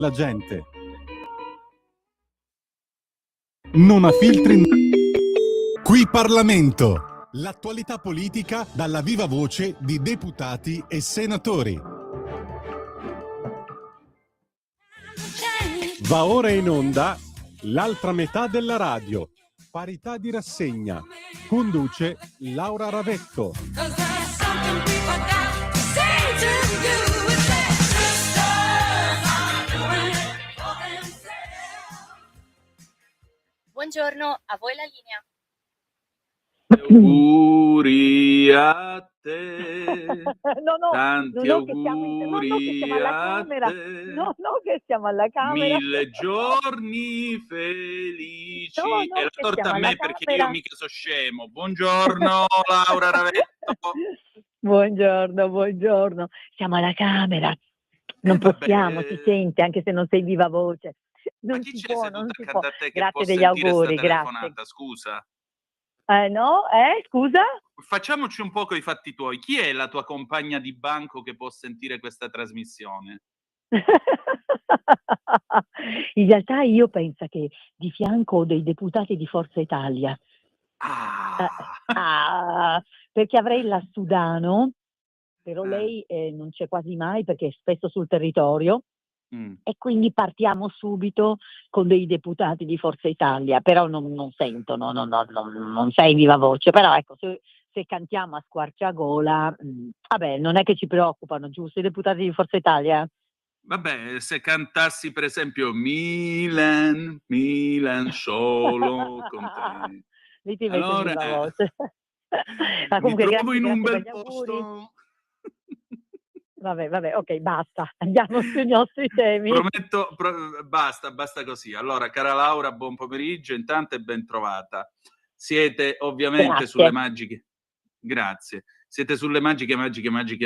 la gente. Non ha filtri. Qui Parlamento. L'attualità politica dalla viva voce di deputati e senatori. Va ora in onda l'altra metà della radio. Parità di rassegna. Conduce Laura Ravetto. Buongiorno, a voi la linea. Auguri a te. Tanti auguri a te. No, che siamo alla Camera. 1000 giorni felici. No, E la che torta siamo a me alla perché Camera. io mica so scemo. Buongiorno Laura Ravetto. Buongiorno. Siamo alla Camera. Non possiamo, si sente, anche se non sei viva voce. Ma Non chi si c'è può, seduta non si accanto può. a te che Grazie può degli sentire auguri, sta grazie. telefonata? Scusa. No? Scusa? Facciamoci un poco i fatti tuoi. Chi è la tua compagna di banco che può sentire questa trasmissione? In realtà io penso che di fianco ho dei deputati di Forza Italia. Perché avrei la Sudano, però lei non c'è quasi mai perché è spesso sul territorio. E quindi partiamo subito con dei deputati di Forza Italia, però non sentono, non sei viva voce, però ecco, se cantiamo a squarciagola, vabbè, non è che ci preoccupano, giusto, i deputati di Forza Italia? Vabbè, se cantassi per esempio Milan solo con te. Lì ti metto Allora, viva voce. Ma mi comunque trovo in un grazie bel per gli auguri. posto. Vabbè, ok, basta, andiamo sui nostri temi. Prometto, basta così. Allora, cara Laura, buon pomeriggio, intanto e ben trovata. Siete ovviamente Grazie. sulle magiche... Grazie. Siete sulle magiche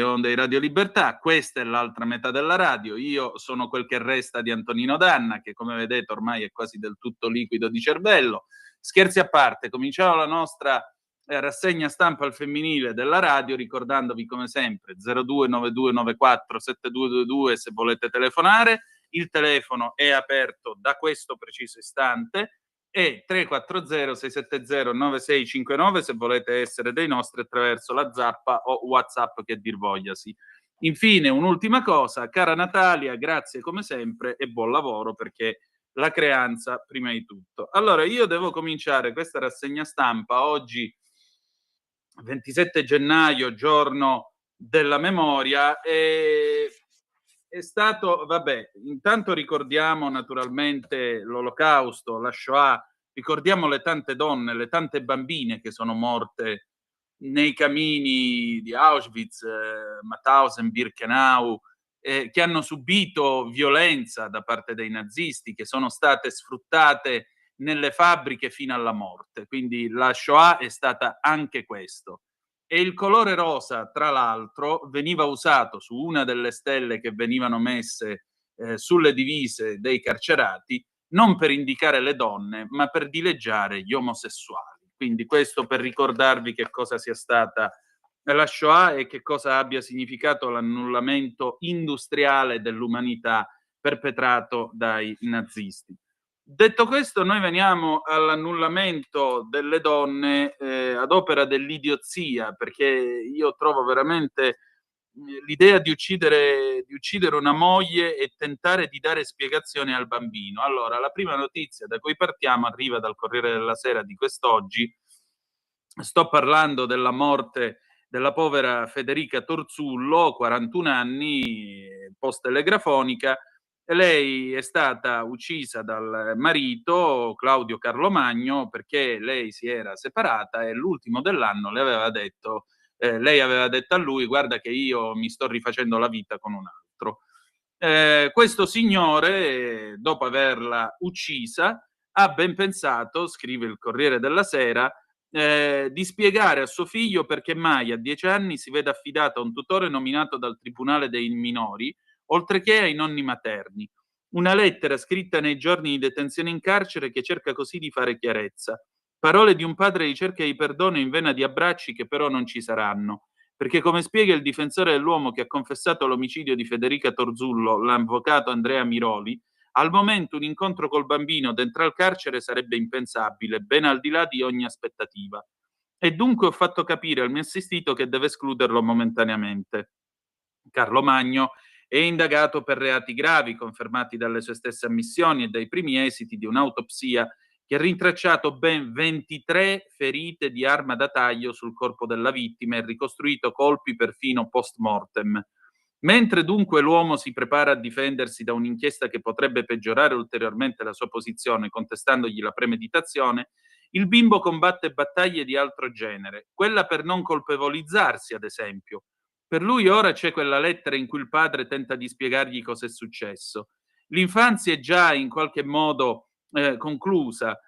onde di Radio Libertà. Questa è l'altra metà della radio. Io sono quel che resta di Antonino Danna, che come vedete ormai è quasi del tutto liquido di cervello. Scherzi a parte, cominciamo la nostra rassegna stampa al femminile della radio, ricordandovi come sempre 0292947222 se volete telefonare. Il telefono è aperto da questo preciso istante e 340-670-9659 se volete essere dei nostri attraverso la zappa o WhatsApp che dir vogliasi. Infine, un'ultima cosa, cara Natalia, grazie come sempre e buon lavoro perché la creanza prima di tutto. Allora, io devo cominciare questa rassegna stampa oggi 27 gennaio, giorno della memoria, è stato, vabbè, intanto ricordiamo naturalmente l'Olocausto, la Shoah, ricordiamo le tante donne, le tante bambine che sono morte nei camini di Auschwitz, Mauthausen, Birkenau, che hanno subito violenza da parte dei nazisti, che sono state sfruttate nelle fabbriche fino alla morte. Quindi la Shoah è stata anche questo. E il colore rosa, tra l'altro, veniva usato su una delle stelle che venivano messe sulle divise dei carcerati, non per indicare le donne, ma per dileggiare gli omosessuali. Quindi questo per ricordarvi che cosa sia stata la Shoah e che cosa abbia significato l'annullamento industriale dell'umanità perpetrato dai nazisti. Detto questo, noi veniamo all'annullamento delle donne ad opera dell'idiozia, perché io trovo veramente l'idea di uccidere una moglie e tentare di dare spiegazioni al bambino. Allora, la prima notizia da cui partiamo arriva dal Corriere della Sera di quest'oggi. Sto parlando della morte della povera Federica Torzullo, 41 anni, post-telegrafonica. Lei è stata uccisa dal marito Claudio Carlomagno perché lei si era separata e l'ultimo dell'anno lei aveva detto a lui: guarda che io mi sto rifacendo la vita con un altro. Questo signore, dopo averla uccisa, ha ben pensato, scrive il Corriere della Sera, di spiegare a suo figlio perché mai a 10 anni si vede affidata a un tutore nominato dal Tribunale dei minori, oltre che ai nonni materni. Una lettera scritta nei giorni di detenzione in carcere che cerca così di fare chiarezza. Parole di un padre di ricerca di perdono in vena di abbracci che però non ci saranno. perché come spiega il difensore dell'uomo che ha confessato l'omicidio di Federica Torzullo, l'avvocato Andrea Miroli, al momento un incontro col bambino dentro al carcere sarebbe impensabile, ben al di là di ogni aspettativa. E dunque ho fatto capire al mio assistito che deve escluderlo momentaneamente. Carlo Magno è indagato per reati gravi, confermati dalle sue stesse ammissioni e dai primi esiti di un'autopsia che ha rintracciato ben 23 ferite di arma da taglio sul corpo della vittima e ricostruito colpi perfino post mortem. Mentre dunque l'uomo si prepara a difendersi da un'inchiesta che potrebbe peggiorare ulteriormente la sua posizione contestandogli la premeditazione, il bimbo combatte battaglie di altro genere, quella per non colpevolizzarsi, ad esempio. Per lui ora c'è quella lettera in cui il padre tenta di spiegargli cosa è successo. L'infanzia è già in qualche modo conclusa.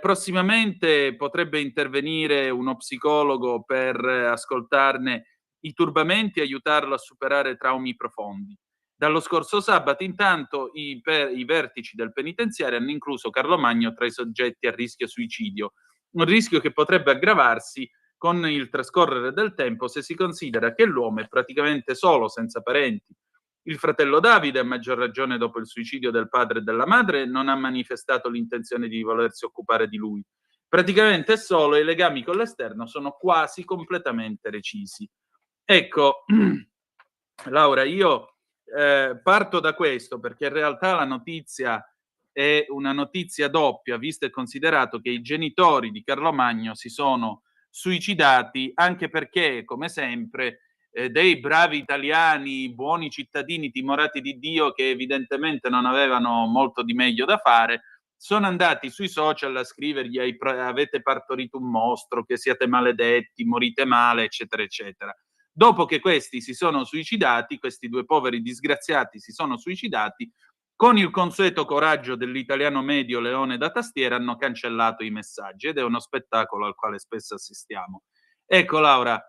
Prossimamente potrebbe intervenire uno psicologo per ascoltarne i turbamenti e aiutarlo a superare traumi profondi. Dallo scorso sabato, intanto, i vertici del penitenziario hanno incluso Carlo Magno tra i soggetti a rischio suicidio, un rischio che potrebbe aggravarsi con il trascorrere del tempo se si considera che l'uomo è praticamente solo, senza parenti. Il fratello Davide, a maggior ragione dopo il suicidio del padre e della madre, non ha manifestato l'intenzione di volersi occupare di lui. Praticamente è solo e i legami con l'esterno sono quasi completamente recisi. Ecco, Laura, io parto da questo perché in realtà la notizia è una notizia doppia, visto e considerato che i genitori di Carlo Magno si sono suicidati, anche perché, come sempre, dei bravi italiani, buoni cittadini timorati di Dio che evidentemente non avevano molto di meglio da fare, sono andati sui social a scrivergli avete partorito un mostro, che siate maledetti, morite male, eccetera, eccetera. Dopo che questi si sono suicidati, questi due poveri disgraziati si sono suicidati, con il consueto coraggio dell'italiano medio leone da tastiera hanno cancellato i messaggi ed è uno spettacolo al quale spesso assistiamo. Ecco Laura,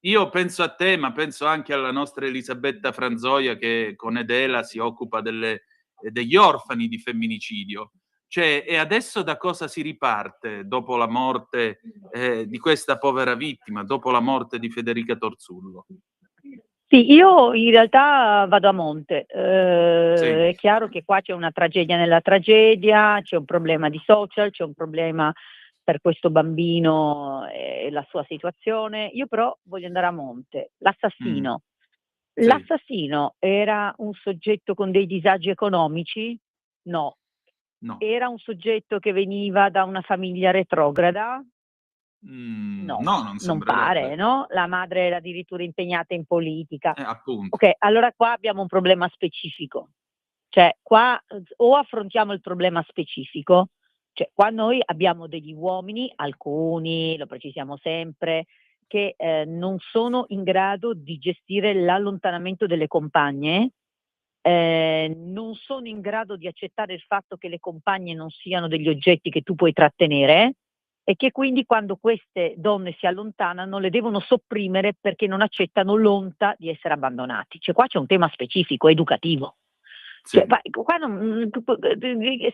io penso a te, ma penso anche alla nostra Elisabetta Franzoia che con Edela si occupa degli orfani di femminicidio. Cioè, e adesso da cosa si riparte dopo la morte di questa povera vittima, dopo la morte di Federica Torzullo? Sì, io in realtà vado a monte. Sì. È chiaro che qua c'è una tragedia nella tragedia, c'è un problema di social, c'è un problema per questo bambino e la sua situazione. Io però voglio andare a monte. L'assassino. Sì. L'assassino era un soggetto con dei disagi economici? No. No. Era un soggetto che veniva da una famiglia retrograda? No, non pare, no? La madre era addirittura impegnata in politica. Appunto. Ok, allora qua abbiamo un problema specifico. Cioè, qua o affrontiamo il problema specifico, cioè qua noi abbiamo degli uomini, alcuni, lo precisiamo sempre, che non sono in grado di gestire l'allontanamento delle compagne, non sono in grado di accettare il fatto che le compagne non siano degli oggetti che tu puoi trattenere e che quindi quando queste donne si allontanano le devono sopprimere perché non accettano l'onta di essere abbandonati. Cioè qua c'è un tema specifico, educativo. Sì. Cioè, qua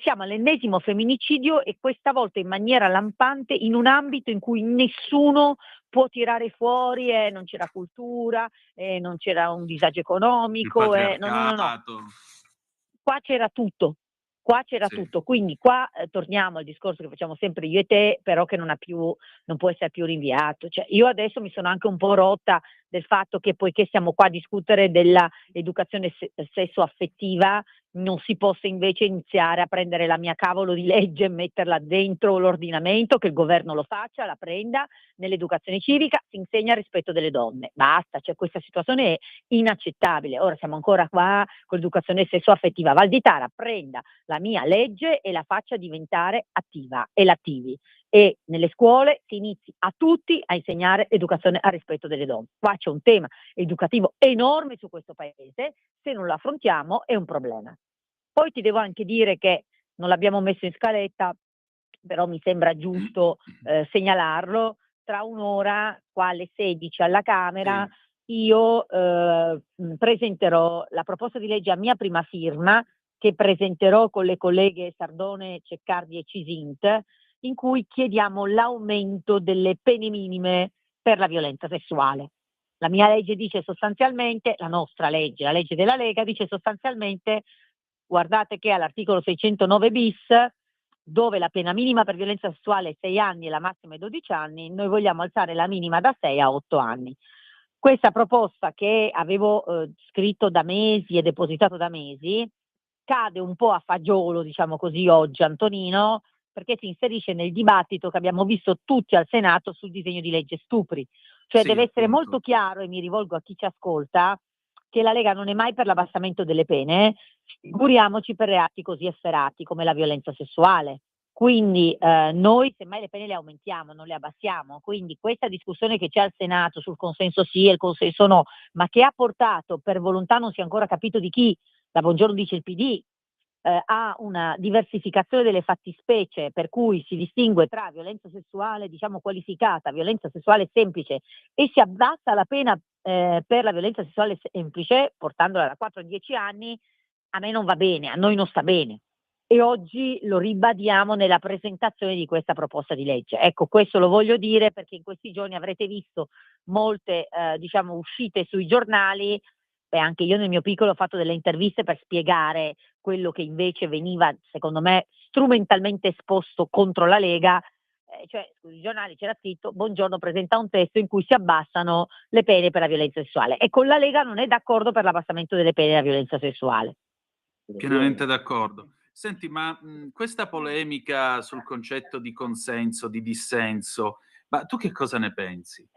siamo all'ennesimo femminicidio e questa volta in maniera lampante in un ambito in cui nessuno può tirare fuori non c'era cultura, non c'era un disagio economico, no. Qua c'era tutto. Qua c'era tutto, quindi qua torniamo al discorso che facciamo sempre io e te, però che non può essere più rinviato. Cioè, io adesso mi sono anche un po' rotta del fatto che poiché siamo qua a discutere della educazione sesso-affettiva, non si possa invece iniziare a prendere la mia cavolo di legge e metterla dentro l'ordinamento, che il governo lo faccia, la prenda, nell'educazione civica si insegna il rispetto delle donne. Basta, cioè questa situazione è inaccettabile. Ora siamo ancora qua con l'educazione sesso-affettiva. Valditara prenda la mia legge e la faccia diventare attiva e l'attivi. E nelle scuole si inizi a tutti a insegnare educazione al rispetto delle donne. Qua c'è un tema educativo enorme su questo paese, se non lo affrontiamo è un problema. Poi ti devo anche dire che non l'abbiamo messo in scaletta, però mi sembra giusto segnalarlo, tra un'ora qua alle 16 alla Camera io presenterò la proposta di legge a mia prima firma che presenterò con le colleghe Sardone, Ceccardi e Cisint, in cui chiediamo l'aumento delle pene minime per la violenza sessuale. La mia legge dice sostanzialmente, la nostra legge, la legge della Lega, dice sostanzialmente, guardate che all'articolo 609 bis, dove la pena minima per violenza sessuale è 6 anni e la massima è 12 anni, noi vogliamo alzare la minima da 6 a 8 anni. Questa proposta, che avevo scritto da mesi e depositato da mesi, cade un po' a fagiolo, diciamo così, oggi, Antonino, perché si inserisce nel dibattito che abbiamo visto tutti al Senato sul disegno di legge stupri. Cioè Sì, deve essere appunto. molto chiaro, e mi rivolgo a chi ci ascolta, che la Lega non è mai per l'abbassamento delle pene, figuriamoci per reati così efferati come la violenza sessuale. Quindi noi semmai le pene le aumentiamo, non le abbassiamo. Quindi questa discussione che c'è al Senato sul consenso sì e il consenso no, ma che ha portato, per volontà non si è ancora capito di chi, la Bongiorno dice il PD, a una diversificazione delle fattispecie, per cui si distingue tra violenza sessuale, diciamo, qualificata, violenza sessuale semplice, e si abbassa la pena per la violenza sessuale semplice, portandola da 4 a 10 anni, a me non va bene, a noi non sta bene. E oggi lo ribadiamo nella presentazione di questa proposta di legge. Ecco, questo lo voglio dire perché in questi giorni avrete visto molte diciamo, uscite sui giornali. Beh, anche io nel mio piccolo ho fatto delle interviste per spiegare quello che invece veniva, secondo me, strumentalmente esposto contro la Lega. Cioè sui giornali c'era scritto: Bongiorno presenta un testo in cui si abbassano le pene per la violenza sessuale, e con la Lega non è d'accordo per l'abbassamento delle pene della violenza sessuale. Pienamente d'accordo. Senti, ma questa polemica sul concetto di consenso, di dissenso, ma tu che cosa ne pensi?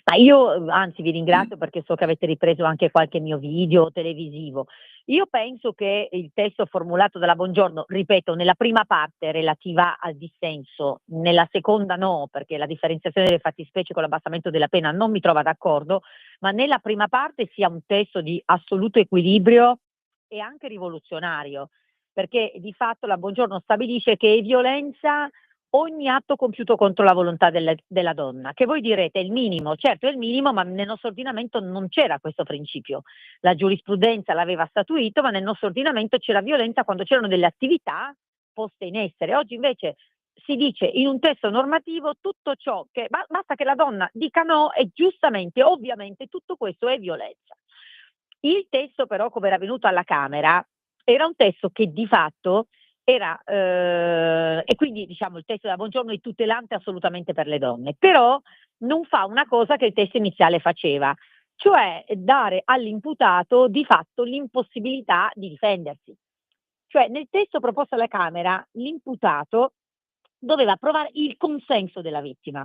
Ma io anzi vi ringrazio perché so che avete ripreso anche qualche mio video televisivo. Io penso che il testo formulato dalla Bongiorno, ripeto, nella prima parte relativa al dissenso, nella seconda no, perché la differenziazione delle fattispecie con l'abbassamento della pena non mi trova d'accordo, ma nella prima parte sia un testo di assoluto equilibrio e anche rivoluzionario, perché di fatto la Bongiorno stabilisce che è violenza ogni atto compiuto contro la volontà della donna, che voi direte è il minimo. Certo è il minimo, ma nel nostro ordinamento non c'era questo principio. La giurisprudenza l'aveva statuito, ma nel nostro ordinamento c'era violenza quando c'erano delle attività poste in essere. Oggi invece si dice in un testo normativo tutto ciò che basta che la donna dica no, e giustamente, ovviamente, tutto questo è violenza. Il testo però, come era venuto alla Camera, era un testo che di fatto era, e quindi diciamo il testo della Bongiorno è tutelante assolutamente per le donne, però non fa una cosa che il testo iniziale faceva, cioè dare all'imputato di fatto l'impossibilità di difendersi. Cioè nel testo proposto alla Camera l'imputato doveva provare il consenso della vittima.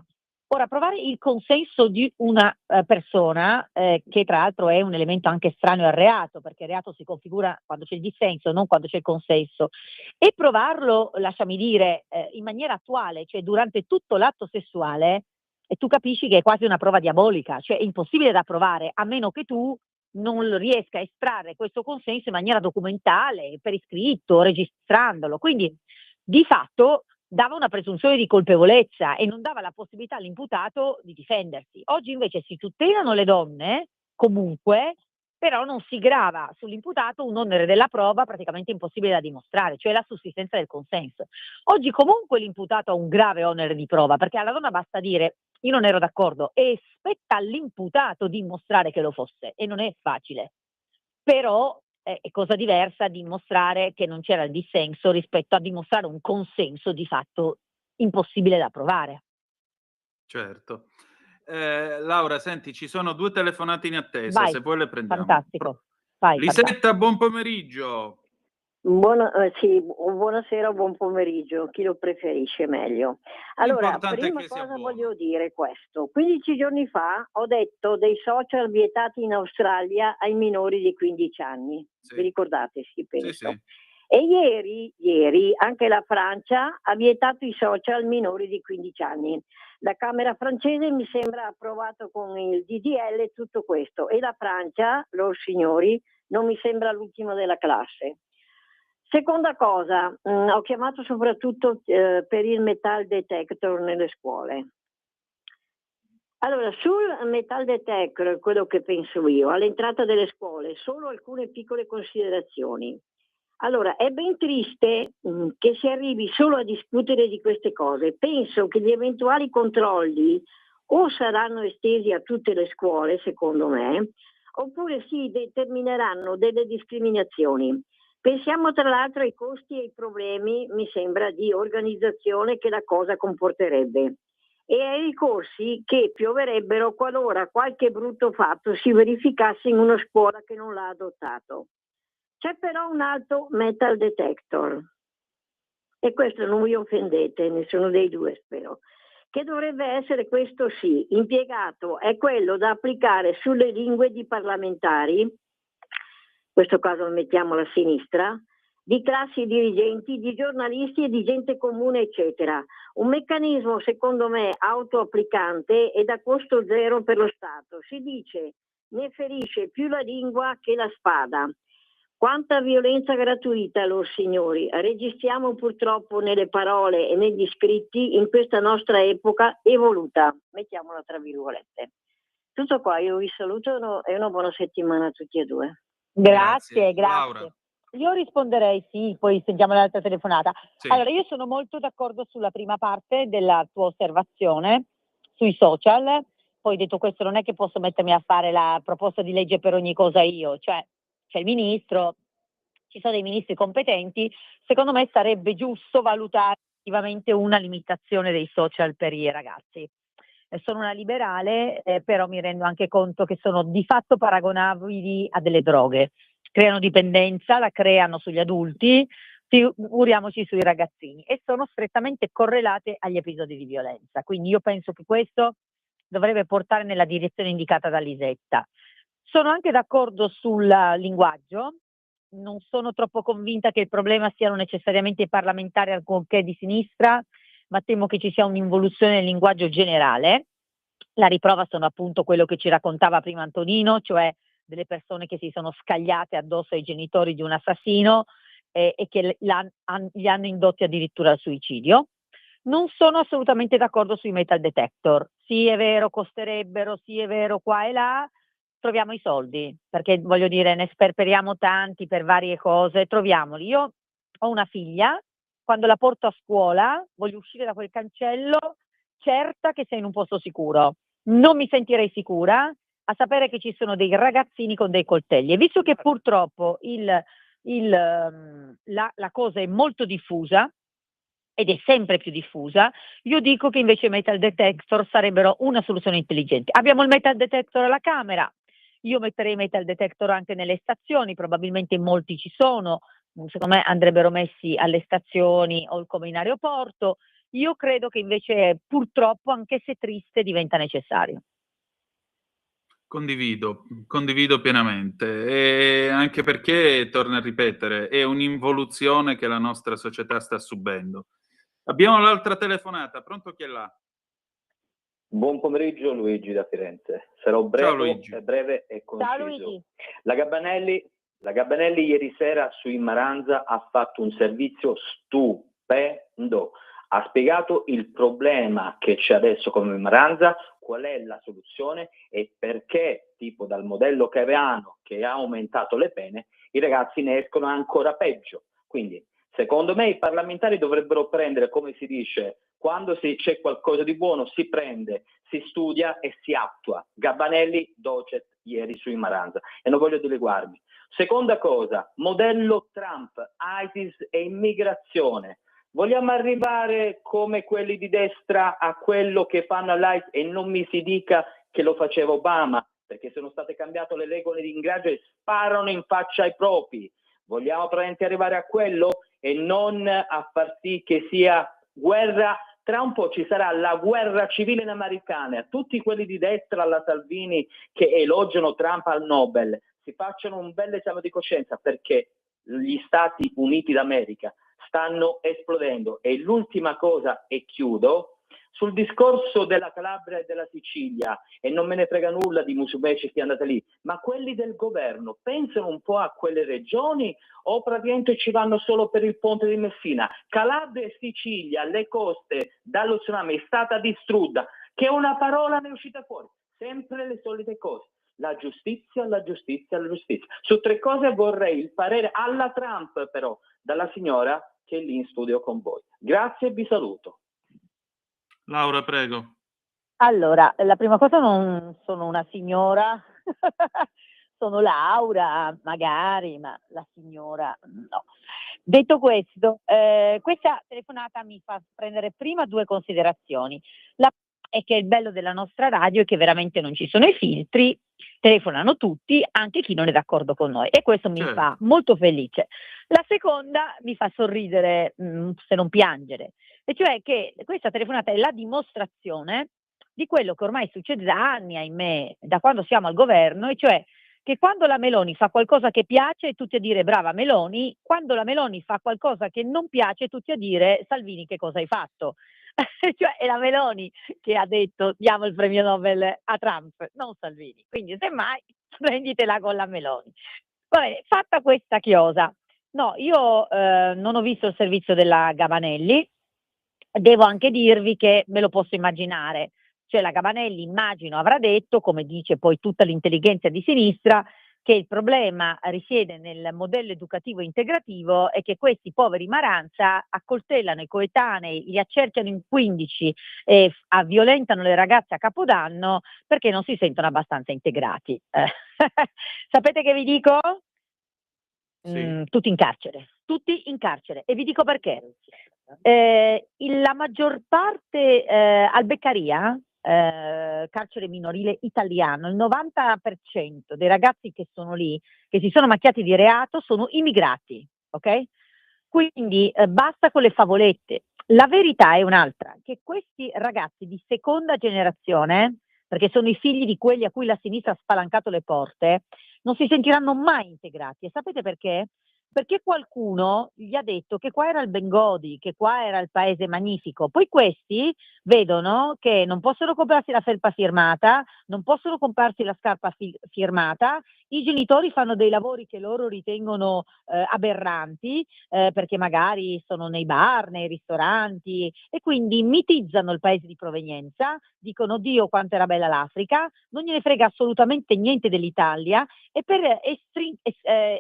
Ora, provare il consenso di una persona, che tra l'altro è un elemento anche estraneo al reato, perché il reato si configura quando c'è il dissenso, non quando c'è il consenso, e provarlo, lasciami dire, in maniera attuale, cioè durante tutto l'atto sessuale, e tu capisci che è quasi una prova diabolica, cioè è impossibile da provare, a meno che tu non riesca a estrarre questo consenso in maniera documentale, per iscritto, registrandolo. Quindi, di fatto, dava una presunzione di colpevolezza e non dava la possibilità all'imputato di difendersi. Oggi invece si tutelano le donne comunque, però non si grava sull'imputato un onere della prova praticamente impossibile da dimostrare, cioè la sussistenza del consenso. Oggi comunque l'imputato ha un grave onere di prova, perché alla donna basta dire io non ero d'accordo, e spetta all'imputato dimostrare che lo fosse, e non è facile. Però è cosa diversa dimostrare che non c'era il dissenso rispetto a dimostrare un consenso di fatto impossibile da provare. Certo. Laura, senti, ci sono 2 telefonate in attesa, Vai, se vuoi le prendiamo. fantastico. Vai, fantastico. Lisetta, buon pomeriggio. Sì, buonasera o buon pomeriggio, chi lo preferisce meglio. Allora, L'importante è prima che sia cosa buono. voglio dire questo. 15 giorni fa ho detto dei social vietati in Australia ai minori di 15 anni. Sì. Vi ricordate? Sì, penso. Sì, sì. E ieri anche la Francia ha vietato i social minori di 15 anni. La Camera francese mi sembra ha approvato con il DDL tutto questo, e la Francia, loro signori, non mi sembra l'ultimo della classe. Seconda cosa, ho chiamato soprattutto per il metal detector nelle scuole. Allora, sul metal detector, quello che penso io, all'entrata delle scuole, solo alcune piccole considerazioni. Allora, è ben triste che si arrivi solo a discutere di queste cose. Penso che gli eventuali controlli o saranno estesi a tutte le scuole, secondo me, oppure si determineranno delle discriminazioni. Pensiamo tra l'altro ai costi e ai problemi, mi sembra, di organizzazione che la cosa comporterebbe e ai ricorsi che pioverebbero qualora qualche brutto fatto si verificasse in una scuola che non l'ha adottato. C'è però un altro metal detector, e questo non vi offendete, nessuno dei due spero, che dovrebbe essere, questo sì, impiegato, è quello da applicare sulle lingue di parlamentari, in questo caso lo mettiamo alla sinistra, di classi dirigenti, di giornalisti e di gente comune, eccetera. Un meccanismo, secondo me, autoapplicante e da costo zero per lo Stato. Si dice, ne ferisce più la lingua che la spada. Quanta violenza gratuita, lor signori, registriamo purtroppo nelle parole e negli scritti in questa nostra epoca evoluta, mettiamola tra virgolette. Tutto qua, io vi saluto e una buona settimana a tutti e due. Grazie. Laura. Io risponderei sì, poi sentiamo l'altra telefonata. Sì. Allora, io sono molto d'accordo sulla prima parte della tua osservazione sui social. Poi detto questo, non è che posso mettermi a fare la proposta di legge per ogni cosa io, cioè c'è il ministro, ci sono dei ministri competenti, secondo me sarebbe giusto valutare attivamente una limitazione dei social per i ragazzi. Sono una liberale, però mi rendo anche conto che sono di fatto paragonabili a delle droghe. Creano dipendenza, la creano sugli adulti, figuriamoci sui ragazzini, e sono strettamente correlate agli episodi di violenza. Quindi io penso che questo dovrebbe portare nella direzione indicata da Lisetta. Sono anche d'accordo sul linguaggio, non sono troppo convinta che il problema siano necessariamente i parlamentari ancorché di sinistra, ma temo che ci sia un'involuzione nel linguaggio generale. La riprova sono appunto quello che ci raccontava prima Antonino, cioè delle persone che si sono scagliate addosso ai genitori di un assassino e che li hanno indotti addirittura al suicidio. Non sono assolutamente d'accordo sui metal detector. Sì, è vero, costerebbero, sì, è vero, qua e là, troviamo i soldi, perché voglio dire, ne sperperiamo tanti per varie cose, troviamoli. Io ho una figlia, quando la porto a scuola, voglio uscire da quel cancello certa che sei in un posto sicuro. Non mi sentirei sicura a sapere che ci sono dei ragazzini con dei coltelli. E visto che purtroppo la cosa è molto diffusa, ed è sempre più diffusa, io dico che invece i metal detector sarebbero una soluzione intelligente. Abbiamo il metal detector alla Camera, io metterei i metal detector anche nelle stazioni, probabilmente in molti ci sono, secondo me andrebbero messi alle stazioni o come in aeroporto. Io credo che invece purtroppo, anche se triste, diventa necessario. Condivido pienamente, e anche perché, torno a ripetere, è un'involuzione che la nostra società sta subendo. Abbiamo l'altra telefonata, pronto, chi è là? Buon pomeriggio, Luigi da Firenze. Sarò Ciao Luigi. breve e conciso. Ciao Luigi. La Gabbanelli ieri sera su Immaranza ha fatto un servizio stupendo. Ha spiegato il problema che c'è adesso con Immaranza, qual è la soluzione e perché, tipo dal modello caviano che ha aumentato le pene, i ragazzi ne escono ancora peggio. Quindi, secondo me, i parlamentari dovrebbero prendere, come si dice, quando c'è qualcosa di buono si prende, si studia e si attua. Gabbanelli docet ieri su Immaranza e non voglio dileguarmi. Seconda cosa, modello Trump, ISIS e immigrazione. Vogliamo arrivare come quelli di destra a quello che fanno all'ISIS e non mi si dica che lo faceva Obama, perché sono state cambiate le regole di ingaggio e sparano in faccia ai propri. Vogliamo probabilmente arrivare a quello e non a far sì che sia guerra. Tra un po' ci sarà la guerra civile in americana. Tutti quelli di destra, alla Salvini, che elogiano Trump al Nobel, si facciano un bel esame di coscienza, perché gli Stati Uniti d'America stanno esplodendo. E l'ultima cosa, e chiudo, sul discorso della Calabria e della Sicilia, e non me ne frega nulla di Musumeci che è andata lì, ma quelli del governo pensano un po' a quelle regioni o praticamente ci vanno solo per il ponte di Messina? Calabria e Sicilia, le coste dallo tsunami è stata distrutta, che una parola ne è uscita fuori, sempre le solite cose. La giustizia, la giustizia, la giustizia. Su tre cose vorrei il parere alla Trump, però, dalla signora che è lì in studio con voi. Grazie e vi saluto. Laura, prego. Allora, la prima cosa, non sono una signora, sono Laura magari, ma la signora no. Detto questo, questa telefonata mi fa prendere prima 2 considerazioni. La è che il bello della nostra radio è che veramente non ci sono i filtri, telefonano tutti, anche chi non è d'accordo con noi, e questo mi fa molto felice. La seconda mi fa sorridere, se non piangere, e cioè che questa telefonata è la dimostrazione di quello che ormai succede da anni, ahimè, da quando siamo al governo, e cioè che quando la Meloni fa qualcosa che piace, tutti a dire brava Meloni; quando la Meloni fa qualcosa che non piace, tutti a dire Salvini che cosa hai fatto? Cioè è la Meloni che ha detto diamo il premio Nobel a Trump, non Salvini. Quindi semmai prenditela con la Meloni. Va bene, fatta questa chiosa. No, io non ho visto il servizio della Gabanelli, devo anche dirvi che me lo posso immaginare. Cioè la Gabanelli, immagino, avrà detto, come dice poi tutta l'intelligenza di sinistra, che il problema risiede nel modello educativo integrativo e che questi poveri Maranza accoltellano i coetanei, li accerchiano in 15 e violentano le ragazze a Capodanno perché non si sentono abbastanza integrati. Sapete che vi dico? Sì. Tutti in carcere, e vi dico perché. La maggior parte al Beccaria, carcere minorile italiano, il 90% dei ragazzi che sono lì, che si sono macchiati di reato, sono immigrati, ok? Quindi basta con le favolette. La verità è un'altra, che questi ragazzi di seconda generazione, perché sono i figli di quelli a cui la sinistra ha spalancato le porte, non si sentiranno mai integrati. E sapete perché? Perché qualcuno gli ha detto che qua era il Bengodi, che qua era il paese magnifico. Poi questi vedono che non possono comprarsi la felpa firmata, non possono comprarsi la scarpa firmata, i genitori fanno dei lavori che loro ritengono aberranti, perché magari sono nei bar, nei ristoranti, e quindi mitizzano il paese di provenienza, dicono Dio quanto era bella l'Africa, non gliene frega assolutamente niente dell'Italia, e per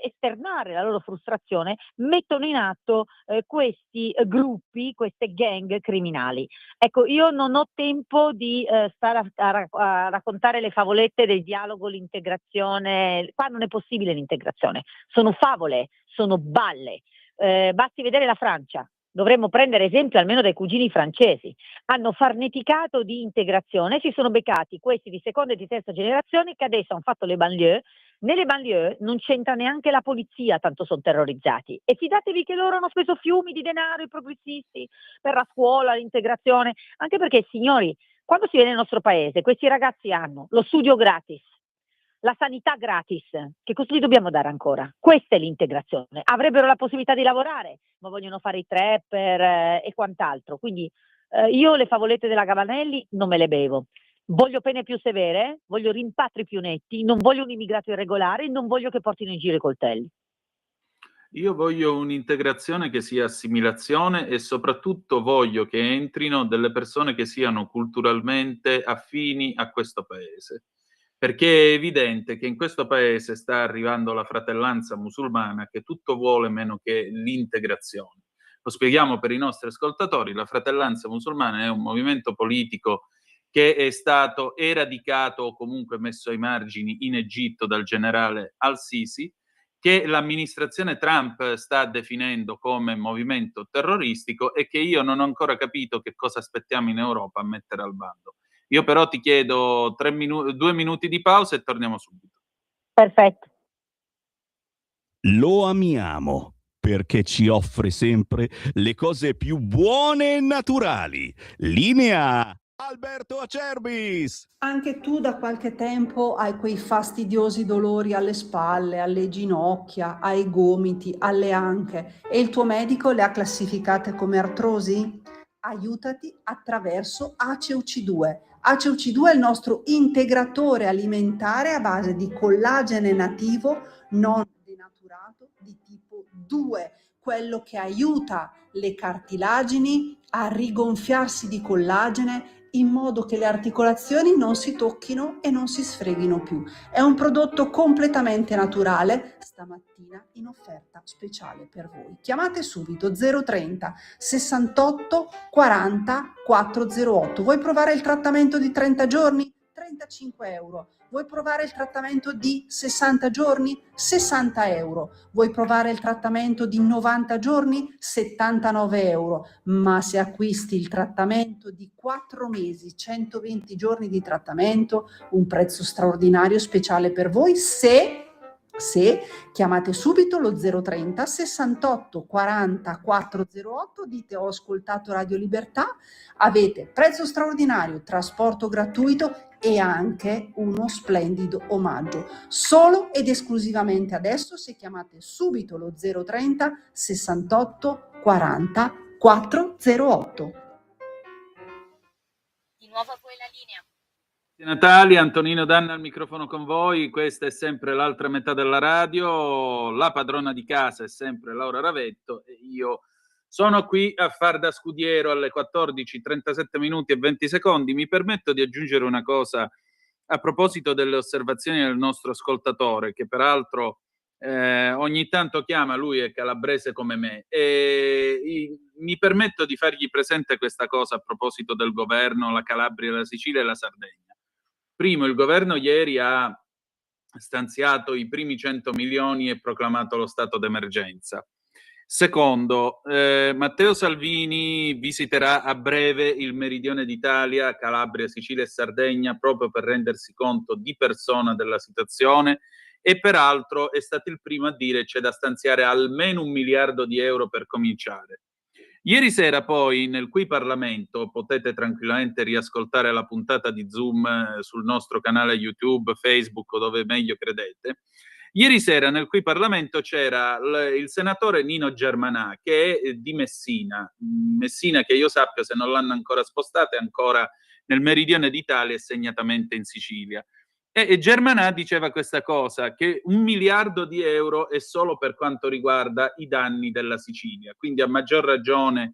esternare la loro frustrazione mettono in atto questi gruppi, queste gang criminali. Ecco, io non ho tempo di stare a raccontare le favolette del dialogo, l'integrazione. Qua non è possibile l'integrazione, sono favole, sono balle. Basti vedere la Francia. Dovremmo prendere esempio almeno dai cugini francesi. Hanno farneticato di integrazione, si sono beccati questi di seconda e di terza generazione che adesso hanno fatto le banlieue. Nelle banlieue non c'entra neanche la polizia, tanto sono terrorizzati. E fidatevi che loro hanno speso fiumi di denaro, i progressisti, per la scuola, l'integrazione. Anche perché, signori, quando si viene nel nostro paese, questi ragazzi hanno lo studio gratis, la sanità gratis. Che cosa gli dobbiamo dare ancora? Questa è l'integrazione. Avrebbero la possibilità di lavorare, ma vogliono fare i trapper e quant'altro. Quindi io le favolette della Gabanelli non me le bevo. Voglio pene più severe, voglio rimpatri più netti, non voglio un immigrato irregolare, non voglio che portino in giro i coltelli. Io voglio un'integrazione che sia assimilazione, e soprattutto voglio che entrino delle persone che siano culturalmente affini a questo paese, perché è evidente che in questo paese sta arrivando la fratellanza musulmana che tutto vuole meno che l'integrazione. Lo spieghiamo per i nostri ascoltatori: la fratellanza musulmana è un movimento politico che è stato eradicato o comunque messo ai margini in Egitto dal generale al-Sisi, che l'amministrazione Trump sta definendo come movimento terroristico e che io non ho ancora capito che cosa aspettiamo in Europa a mettere al bando. Io però ti chiedo 2 minuti di pausa e torniamo subito. Perfetto. Lo amiamo perché ci offre sempre le cose più buone e naturali. Linea Alberto Acerbis! Anche tu da qualche tempo hai quei fastidiosi dolori alle spalle, alle ginocchia, ai gomiti, alle anche, e il tuo medico le ha classificate come artrosi? Aiutati attraverso ACEUC2. ACEUC2 è il nostro integratore alimentare a base di collagene nativo non denaturato di tipo 2, quello che aiuta le cartilagini a rigonfiarsi di collagene in modo che le articolazioni non si tocchino e non si sfreghino più. È un prodotto completamente naturale, stamattina in offerta speciale per voi. Chiamate subito 030 68 40 408. Vuoi provare il trattamento di 30 giorni? 35 euro. Vuoi provare il trattamento di 60 giorni? 60 euro. Vuoi provare il trattamento di 90 giorni? 79 euro. Ma se acquisti il trattamento di 4 mesi, 120 giorni di trattamento, un prezzo straordinario speciale per voi se chiamate subito lo 030 68 40 408, dite ho ascoltato Radio Libertà, avete prezzo straordinario, trasporto gratuito e anche uno splendido omaggio. Solo ed esclusivamente adesso, se chiamate subito lo 030 68 40 408. Di nuovo a voi la linea. Natalia, Antonino Danna al microfono con voi, questa è sempre l'altra metà della radio, la padrona di casa è sempre Laura Ravetto e io sono qui a far da scudiero alle 14:37 minuti e 20 secondi. Mi permetto di aggiungere una cosa a proposito delle osservazioni del nostro ascoltatore, che peraltro ogni tanto chiama, lui è calabrese come me, e mi permetto di fargli presente questa cosa a proposito del governo, la Calabria, la Sicilia e la Sardegna. Primo, il governo ieri ha stanziato i primi 100 milioni e proclamato lo stato d'emergenza. Secondo, Matteo Salvini visiterà a breve il meridione d'Italia, Calabria, Sicilia e Sardegna, proprio per rendersi conto di persona della situazione e peraltro è stato il primo a dire c'è da stanziare almeno 1 miliardo di euro per cominciare. Ieri sera poi nel Qui Parlamento, potete tranquillamente riascoltare la puntata di Zoom sul nostro canale YouTube, Facebook o dove meglio credete. Ieri sera nel Qui Parlamento c'era il senatore Nino Germanà, che è di Messina. Messina, che io sappia, se non l'hanno ancora spostata, è ancora nel meridione d'Italia e segnatamente in Sicilia. E Germanà diceva questa cosa, che 1 miliardo di euro è solo per quanto riguarda i danni della Sicilia. Quindi a maggior ragione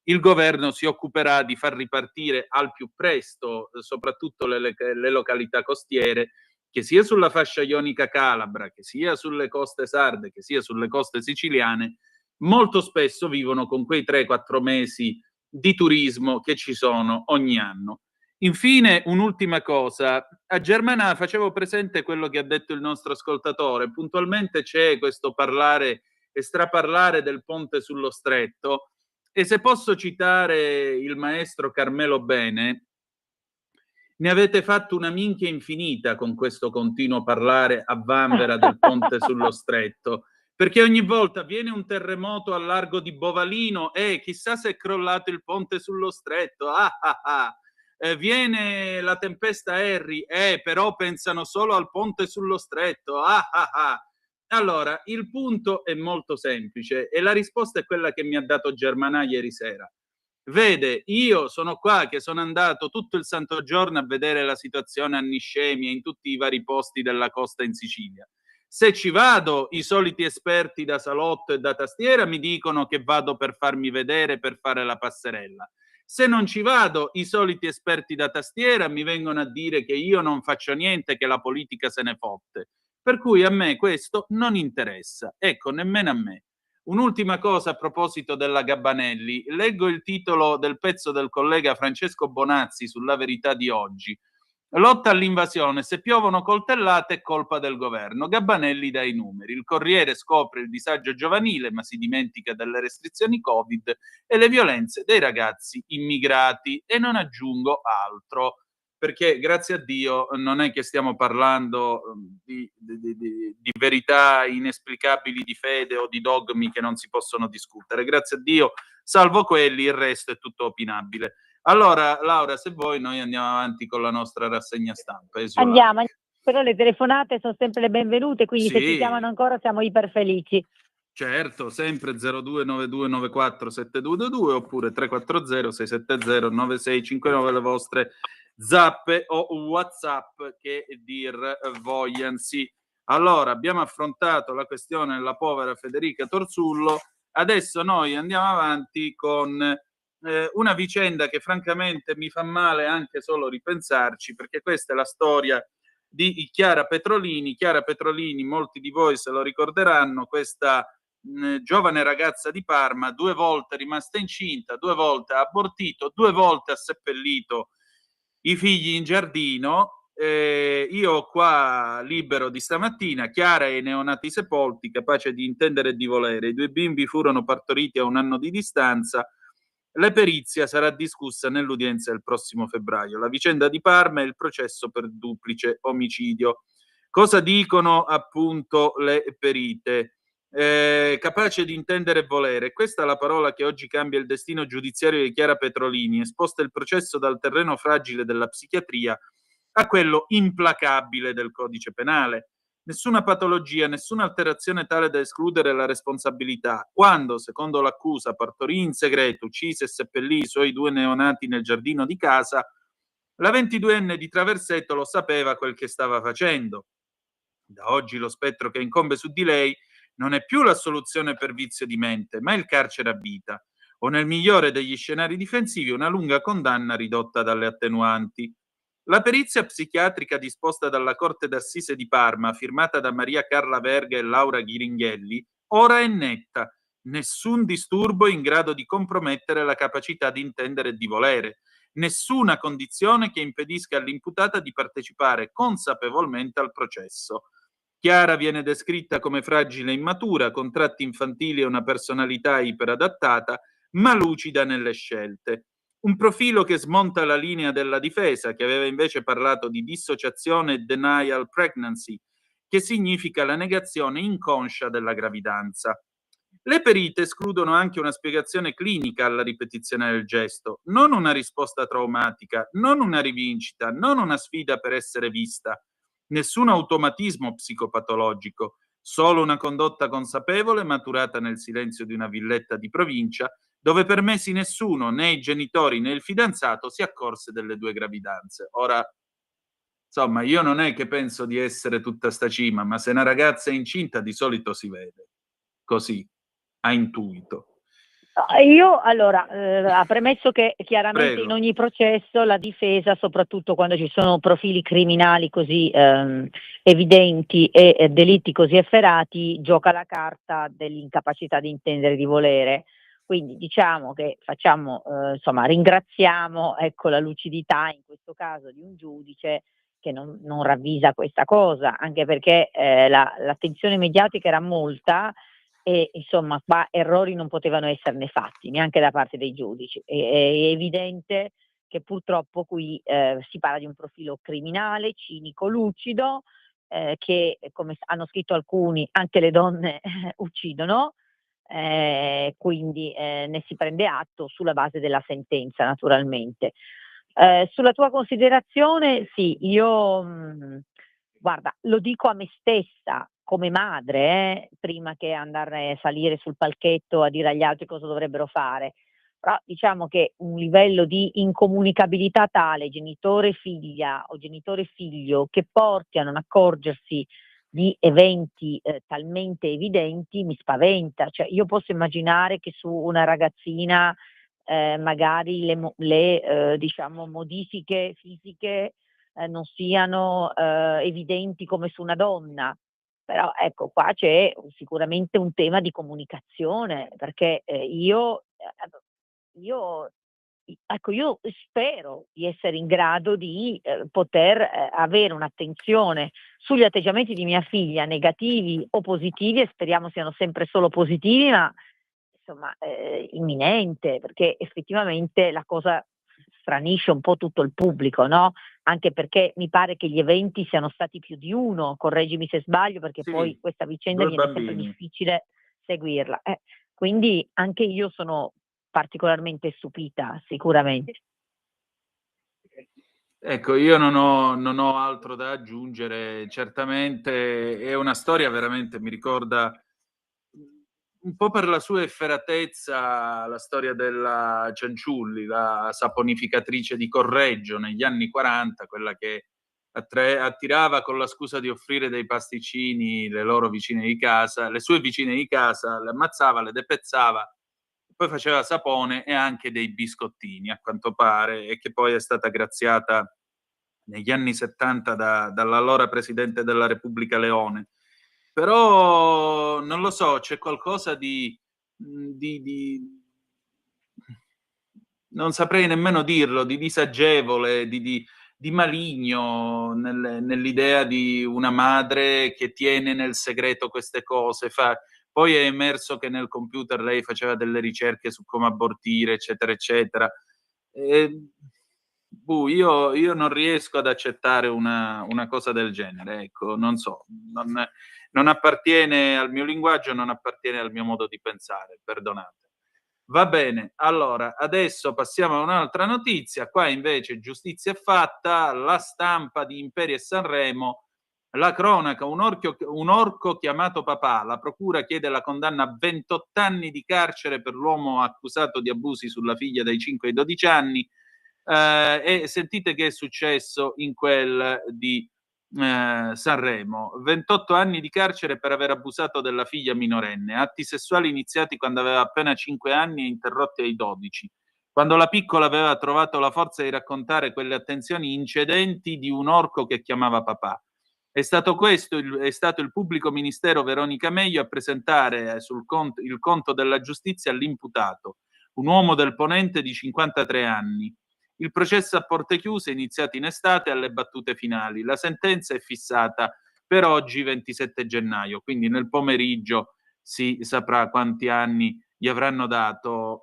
il governo si occuperà di far ripartire al più presto soprattutto le località costiere, che sia sulla fascia ionica calabra, che sia sulle coste sarde, che sia sulle coste siciliane, molto spesso vivono con quei 3-4 mesi di turismo che ci sono ogni anno. Infine, un'ultima cosa. A Germanà facevo presente quello che ha detto il nostro ascoltatore. Puntualmente c'è questo parlare e straparlare del ponte sullo stretto, e se posso citare il maestro Carmelo Bene, ne avete fatto una minchia infinita con questo continuo parlare a vanvera del ponte sullo stretto, perché ogni volta viene un terremoto al largo di Bovalino e chissà se è crollato il ponte sullo stretto, viene la tempesta Harry, però pensano solo al ponte sullo stretto, Allora, il punto è molto semplice e la risposta è quella che mi ha dato Germanà ieri sera. Vede, io sono qua che sono andato tutto il santo giorno a vedere la situazione a Niscemi e in tutti i vari posti della costa in Sicilia. Se ci vado, i soliti esperti da salotto e da tastiera mi dicono che vado per farmi vedere, per fare la passerella. Se non ci vado, i soliti esperti da tastiera mi vengono a dire che io non faccio niente, che la politica se ne fotte. Per cui a me questo non interessa. Ecco, nemmeno a me. Un'ultima cosa a proposito della Gabbanelli. Leggo il titolo del pezzo del collega Francesco Bonazzi sulla Verità di oggi. Lotta all'invasione, se piovono coltellate è colpa del governo. Gabbanelli dà i numeri. Il Corriere scopre il disagio giovanile, ma si dimentica delle restrizioni Covid e le violenze dei ragazzi immigrati. E non aggiungo altro, perché grazie a Dio non è che stiamo parlando di verità inesplicabili di fede o di dogmi che non si possono discutere. Grazie a Dio, salvo quelli, il resto è tutto opinabile. Allora, Laura, se vuoi noi andiamo avanti con la nostra rassegna stampa. Andiamo, però le telefonate sono sempre le benvenute, quindi sì, se ci chiamano ancora siamo iper felici. Certo, sempre 0292947222 oppure 340 670 9659 le vostre zappe o WhatsApp che dir vogliansi. Allora, abbiamo affrontato la questione della povera Federica Torzullo, adesso noi andiamo avanti con una vicenda che francamente mi fa male anche solo ripensarci, perché questa è la storia di Chiara Petrolini. Chiara Petrolini, molti di voi se lo ricorderanno, questa giovane ragazza di Parma, 2 volte rimasta incinta, 2 volte ha abortito, 2 volte ha seppellito i figli in giardino. Io ho qua libero di stamattina: Chiara e i neonati sepolti, capace di intendere e di volere. I 2 bimbi furono partoriti a 1 anno di distanza. La perizia sarà discussa nell'udienza del prossimo febbraio. La vicenda di Parma e il processo per duplice omicidio. Cosa dicono appunto le perite? Capace di intendere e volere. Questa è la parola che oggi cambia il destino giudiziario di Chiara Petrolini, esposta il processo dal terreno fragile della psichiatria a quello implacabile del codice penale. Nessuna patologia, nessuna alterazione tale da escludere la responsabilità. Quando, secondo l'accusa, partorì in segreto, uccise e seppellì i suoi 2 neonati nel giardino di casa, la 22enne di Traversetto lo sapeva quel che stava facendo. Da oggi lo spettro che incombe su di lei non è più l'assoluzione per vizio di mente, ma il carcere a vita, o nel migliore degli scenari difensivi una lunga condanna ridotta dalle attenuanti. La perizia psichiatrica disposta dalla Corte d'Assise di Parma, firmata da Maria Carla Verga e Laura Ghiringhelli, ora è netta: nessun disturbo in grado di compromettere la capacità di intendere e di volere, nessuna condizione che impedisca all'imputata di partecipare consapevolmente al processo. Chiara viene descritta come fragile e immatura, con tratti infantili e una personalità iperadattata, ma lucida nelle scelte. Un profilo che smonta la linea della difesa, che aveva invece parlato di dissociazione e denial pregnancy, che significa la negazione inconscia della gravidanza. Le perite escludono anche una spiegazione clinica alla ripetizione del gesto, non una risposta traumatica, non una rivincita, non una sfida per essere vista. Nessun automatismo psicopatologico, solo una condotta consapevole maturata nel silenzio di una villetta di provincia, dove per mesi nessuno, né i genitori né il fidanzato, si accorse delle 2 gravidanze. Ora, insomma, io non è che penso di essere tutta sta cima, ma se una ragazza è incinta di solito si vede, così, a intuito. Io allora, ha premesso che chiaramente Prego. in ogni processo la difesa, soprattutto quando ci sono profili criminali così evidenti e delitti così efferati, gioca la carta dell'incapacità di intendere e di volere. Quindi diciamo che facciamo, insomma, ringraziamo, ecco, la lucidità in questo caso di un giudice che non ravvisa questa cosa, anche perché l'attenzione mediatica era molta. E insomma, qua errori non potevano esserne fatti, neanche da parte dei giudici. È evidente che purtroppo qui si parla di un profilo criminale, cinico, lucido, che, come hanno scritto alcuni, anche le donne uccidono, quindi ne si prende atto sulla base della sentenza, naturalmente. Sulla tua considerazione, sì, io guarda, lo dico a me stessa come madre, prima che andare a salire sul palchetto a dire agli altri cosa dovrebbero fare. Però diciamo che un livello di incomunicabilità tale, genitore-figlia o genitore-figlio, che porti a non accorgersi di eventi talmente evidenti, mi spaventa. Cioè, io posso immaginare che su una ragazzina magari le diciamo, modifiche fisiche non siano evidenti come su una donna. Però ecco, qua c'è sicuramente un tema di comunicazione, perché io spero di essere in grado di poter avere un'attenzione sugli atteggiamenti di mia figlia, negativi o positivi, e speriamo siano sempre solo positivi, ma insomma imminente, perché effettivamente la cosa stranisce un po' tutto il pubblico, no? Anche perché mi pare che gli eventi siano stati più di uno, correggimi se sbaglio, perché Sì, poi questa vicenda 2 viene sempre bambini. difficile seguirla. Quindi anche io sono particolarmente stupita, sicuramente. Ecco, io non ho altro da aggiungere. Certamente è una storia veramente, mi ricorda un po' per la sua efferatezza la storia della Cianciulli, la saponificatrice di Correggio negli anni 40, quella che attirava con la scusa di offrire dei pasticcini le loro vicine di casa, le sue vicine di casa, le ammazzava, le depezzava, poi faceva sapone e anche dei biscottini, a quanto pare, e che poi è stata graziata negli anni 70 dall'allora Presidente della Repubblica Leone. Però non lo so, c'è qualcosa di non saprei nemmeno dirlo, di disagevole, di maligno nell'idea di una madre che tiene nel segreto queste cose. Poi è emerso che nel computer lei faceva delle ricerche su come abortire, eccetera, eccetera. Io non riesco ad accettare una cosa del genere, ecco, non so, non appartiene al mio linguaggio, non appartiene al mio modo di pensare, perdonate. Va bene, allora adesso passiamo a un'altra notizia. Qua invece giustizia è fatta, la stampa di Imperi e Sanremo, la cronaca, un orco chiamato papà, la procura chiede la condanna a 28 anni di carcere per l'uomo accusato di abusi sulla figlia dai 5 ai 12 anni. E sentite che è successo in quel di Sanremo: 28 anni di carcere per aver abusato della figlia minorenne, atti sessuali iniziati quando aveva appena 5 anni e interrotti ai 12, quando la piccola aveva trovato la forza di raccontare quelle attenzioni incedenti di un orco che chiamava papà. È stato il pubblico ministero Veronica Meglio a presentare il conto della giustizia all'imputato, un uomo del Ponente di 53 anni. Il processo a porte chiuse è iniziato in estate alle battute finali. La sentenza è fissata per oggi, 27 gennaio, quindi nel pomeriggio si saprà quanti anni gli avranno dato,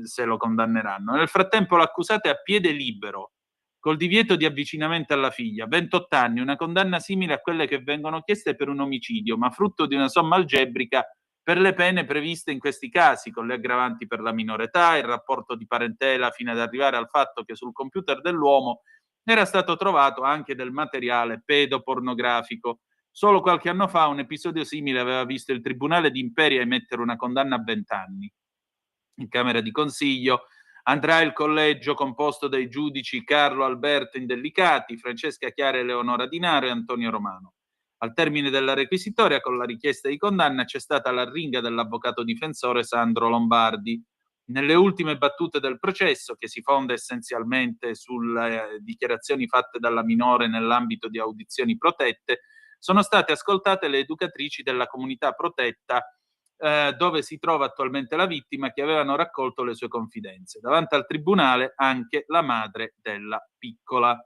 se lo condanneranno. Nel frattempo l'accusato è a piede libero, col divieto di avvicinamento alla figlia. 28 anni, una condanna simile a quelle che vengono chieste per un omicidio, ma frutto di una somma algebrica per le pene previste in questi casi, con le aggravanti per la minore età, il rapporto di parentela, fino ad arrivare al fatto che sul computer dell'uomo era stato trovato anche del materiale pedopornografico. Solo qualche anno fa un episodio simile aveva visto il Tribunale di Imperia emettere una condanna a 20 anni. In Camera di Consiglio andrà il collegio composto dai giudici Carlo Alberto Indellicati, Francesca Chiara Eleonora Dinaro e Antonio Romano. Al termine della requisitoria, con la richiesta di condanna, c'è stata l'arringa dell'avvocato difensore Sandro Lombardi. Nelle ultime battute del processo, che si fonda essenzialmente sulle dichiarazioni fatte dalla minore nell'ambito di audizioni protette, sono state ascoltate le educatrici della comunità protetta dove si trova attualmente la vittima, che avevano raccolto le sue confidenze. Davanti al tribunale anche la madre della piccola.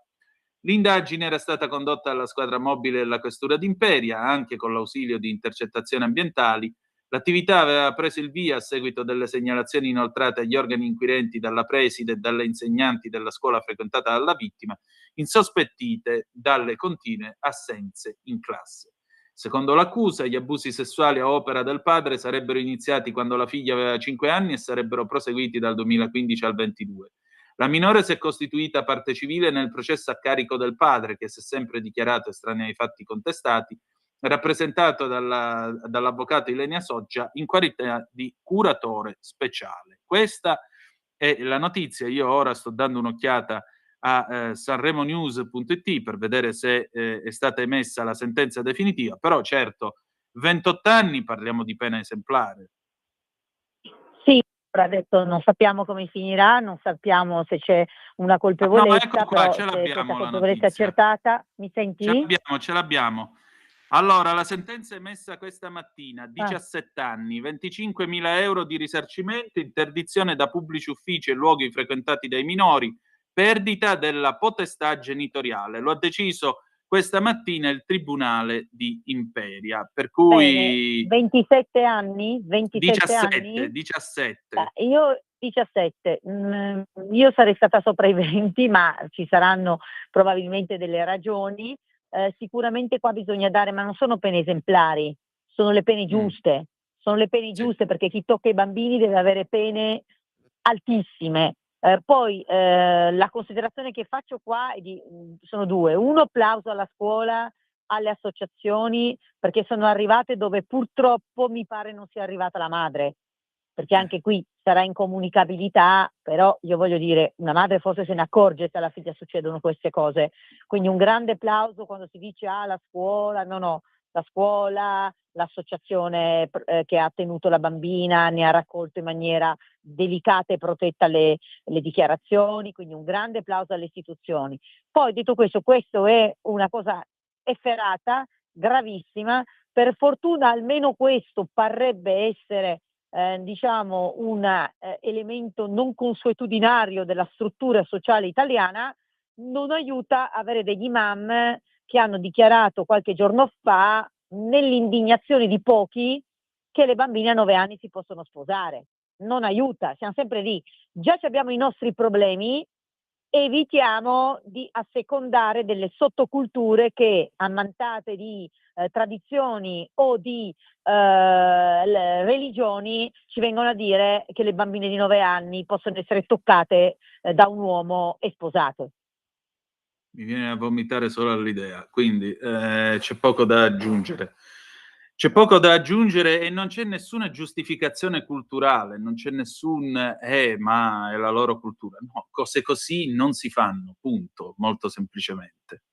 L'indagine era stata condotta dalla squadra mobile della questura d'Imperia, anche con l'ausilio di intercettazioni ambientali. L'attività aveva preso il via a seguito delle segnalazioni inoltrate agli organi inquirenti dalla preside e dalle insegnanti della scuola frequentata dalla vittima, insospettite dalle continue assenze in classe. Secondo l'accusa, gli abusi sessuali a opera del padre sarebbero iniziati quando la figlia aveva 5 anni e sarebbero proseguiti dal 2015 al 2022. La minore si è costituita parte civile nel processo a carico del padre, che si è sempre dichiarato estraneo ai fatti contestati, rappresentato dall'avvocato Ilenia Soggia in qualità di curatore speciale. Questa è la notizia. Io ora sto dando un'occhiata a sanremonews.it per vedere se è stata emessa la sentenza definitiva, però certo, 28 anni, parliamo di pena esemplare. Sì, adesso non sappiamo come finirà, non sappiamo se c'è una colpevolezza, no, ecco qua, però ce se l'abbiamo questa la colpevolezza notizia. accertata, mi senti? Ce l'abbiamo. Allora, la sentenza è emessa questa mattina: 17 anni, 25.000 euro di risarcimento, interdizione da pubblici uffici e luoghi frequentati dai minori, perdita della potestà genitoriale. Lo ha deciso questa mattina il Tribunale di Imperia, per cui... Bene, 27 anni? 17. Io 17, io sarei stata sopra i 20, ma ci saranno probabilmente delle ragioni. Sicuramente qua bisogna dare, ma non sono pene esemplari, sono le pene giuste, perché chi tocca i bambini deve avere pene altissime. Poi la considerazione che faccio qua sono due: uno, plauso alla scuola, alle associazioni, perché sono arrivate dove purtroppo mi pare non sia arrivata la madre, perché anche qui sarà incomunicabilità, però io voglio dire, una madre forse se ne accorge se alla figlia succedono queste cose, quindi un grande plauso quando si dice la scuola, no, la scuola, l'associazione che ha tenuto la bambina ne ha raccolto in maniera delicata e protetta le dichiarazioni, quindi un grande applauso alle istituzioni. Poi detto questo è una cosa efferata, gravissima. Per fortuna almeno questo parrebbe essere diciamo un elemento non consuetudinario della struttura sociale italiana. Non aiuta avere degli imam che hanno dichiarato qualche giorno fa, nell'indignazione di pochi, che le bambine a 9 anni si possono sposare. Non aiuta, siamo sempre lì. Già abbiamo i nostri problemi, evitiamo di assecondare delle sottoculture che, ammantate di tradizioni o di religioni, ci vengono a dire che le bambine di 9 anni possono essere toccate da un uomo e sposate. Mi viene a vomitare solo all'idea, quindi c'è poco da aggiungere. C'è poco da aggiungere e non c'è nessuna giustificazione culturale, non c'è nessun ma è la loro cultura. No, cose così non si fanno, punto, molto semplicemente.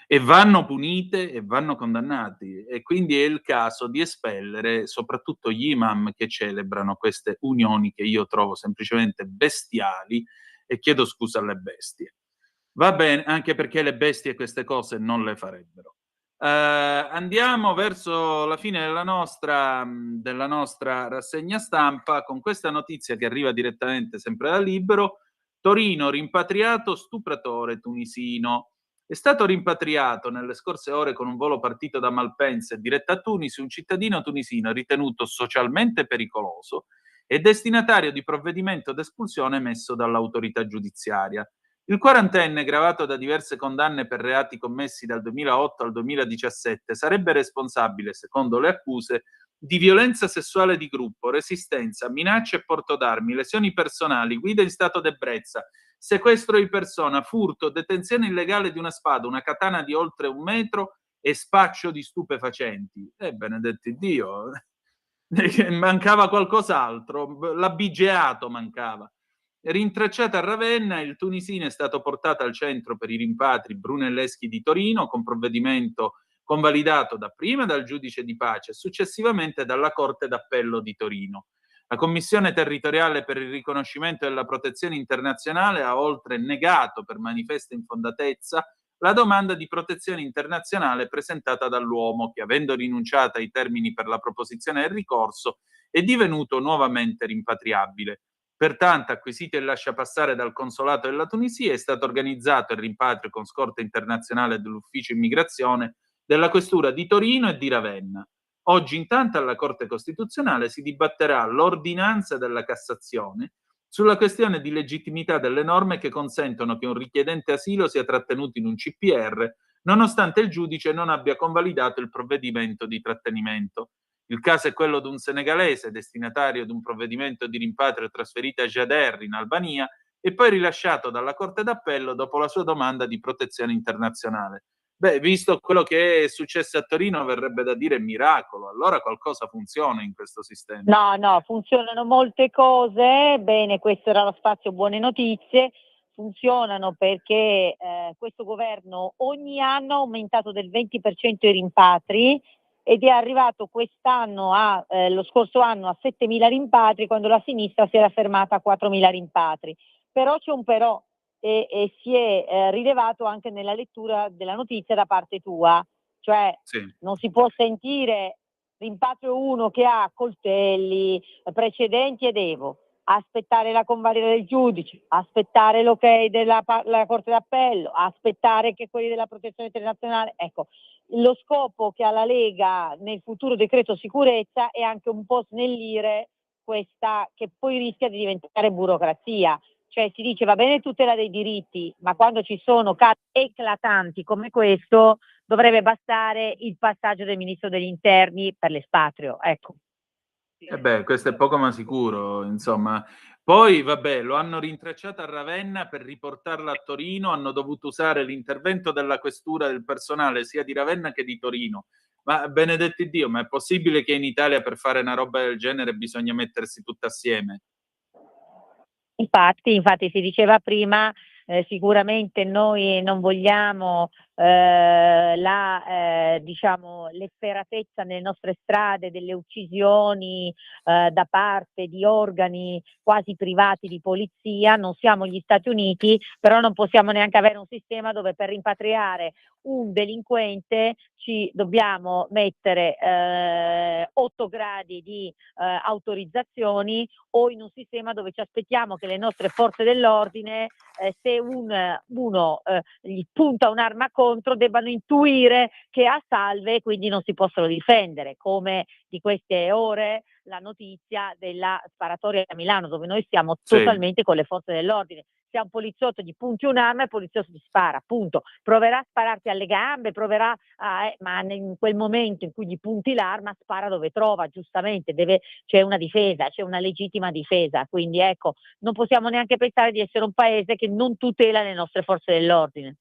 E vanno punite e vanno condannati, e quindi è il caso di espellere soprattutto gli imam che celebrano queste unioni che io trovo semplicemente bestiali, e chiedo scusa alle bestie. Va bene, anche perché le bestie queste cose non le farebbero. Andiamo verso la fine della nostra rassegna stampa con questa notizia che arriva direttamente sempre da Libero. Torino, rimpatriato stupratore tunisino. È stato rimpatriato nelle scorse ore con un volo partito da Malpensa e diretto a Tunisi un cittadino tunisino ritenuto socialmente pericoloso e destinatario di provvedimento d'espulsione emesso dall'autorità giudiziaria. Il quarantenne, gravato da diverse condanne per reati commessi dal 2008 al 2017, sarebbe responsabile, secondo le accuse, di violenza sessuale di gruppo, resistenza, minacce e porto d'armi, lesioni personali, guida in stato d'ebbrezza, sequestro di persona, furto, detenzione illegale di una spada, una katana di oltre 1 metro e spaccio di stupefacenti. Benedetti Dio, mancava qualcos'altro, l'abbigeato mancava. Rintracciata a Ravenna, il tunisino è stato portato al centro per i rimpatri brunelleschi di Torino con provvedimento convalidato dapprima dal giudice di pace e successivamente dalla Corte d'Appello di Torino. La Commissione territoriale per il riconoscimento della protezione internazionale ha oltre negato per manifesta infondatezza la domanda di protezione internazionale presentata dall'uomo che, avendo rinunciato ai termini per la proposizione del ricorso, è divenuto nuovamente rimpatriabile. Pertanto, acquisito il lasciapassare dal consolato della Tunisia, è stato organizzato il rimpatrio con scorta internazionale dell'ufficio immigrazione della questura di Torino e di Ravenna. Oggi intanto alla Corte Costituzionale si dibatterà l'ordinanza della Cassazione sulla questione di legittimità delle norme che consentono che un richiedente asilo sia trattenuto in un CPR nonostante il giudice non abbia convalidato il provvedimento di trattenimento. Il caso è quello di un senegalese destinatario di un provvedimento di rimpatrio trasferito a Jader in Albania e poi rilasciato dalla Corte d'Appello dopo la sua domanda di protezione internazionale. Visto quello che è successo a Torino, verrebbe da dire miracolo. Allora qualcosa funziona in questo sistema. No, funzionano molte cose. Bene, questo era lo spazio buone notizie. Funzionano perché questo governo ogni anno ha aumentato del 20% i rimpatri ed è arrivato quest'anno lo scorso anno a 7.000 rimpatri, quando la sinistra si era fermata a 4.000 rimpatri. Però c'è un però, e si è rilevato anche nella lettura della notizia da parte tua, cioè Sì. Non si può sentire rimpatrio uno che ha coltelli, precedenti ed Evo, aspettare la convalida del giudice, aspettare l'ok della Corte d'Appello, aspettare che quelli della protezione internazionale. Ecco, lo scopo che ha la Lega nel futuro decreto sicurezza è anche un po' snellire questa, che poi rischia di diventare burocrazia. Cioè si dice va bene tutela dei diritti, ma quando ci sono casi eclatanti come questo dovrebbe bastare il passaggio del ministro degli interni per l'espatrio, ecco. Questo è poco ma sicuro, insomma. Poi, lo hanno rintracciata a Ravenna per riportarla a Torino, hanno dovuto usare l'intervento della questura del personale sia di Ravenna che di Torino. Ma benedetti Dio, ma è possibile che in Italia per fare una roba del genere bisogna mettersi tutti assieme? Infatti si diceva prima, sicuramente noi non vogliamo diciamo, l'efferatezza nelle nostre strade delle uccisioni da parte di organi quasi privati di polizia. Non siamo gli Stati Uniti, però non possiamo neanche avere un sistema dove per rimpatriare un delinquente ci dobbiamo mettere 8 gradi di autorizzazioni, o in un sistema dove ci aspettiamo che le nostre forze dell'ordine, se uno gli punta un'arma contro, debbano intuire che è a salve e quindi non si possono difendere, come di queste ore la notizia della sparatoria a Milano, dove noi siamo totalmente con le forze dell'ordine. Se a un poliziotto gli punti un'arma, il poliziotto ti spara, appunto. Proverà a spararti alle gambe, ma in quel momento in cui gli punti l'arma, spara dove trova, giustamente, c'è una difesa, c'è una legittima difesa. Quindi ecco, non possiamo neanche pensare di essere un paese che non tutela le nostre forze dell'ordine.